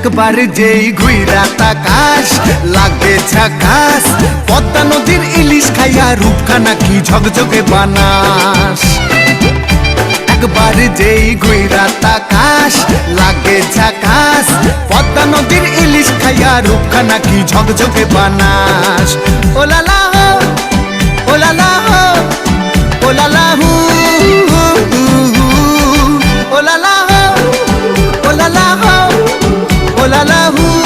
একবার যেই ঘুইরা তাকাস লাগে ঝাকাস, পদ্মা নদীর ইলিশ খাইয়া রূপখানা কি ঝকঝকে বানাস। একবার যেই ঘুইরা তাকাস লাগে ঝাকাস, পদ্মা নদীর ইলিশ খাইয়া রূপখানা কি ঝকঝকে বানাস। ওলালা হো ওলালা হো ওলালা হু ওলালা হো ওলালা হো ওলালা হু।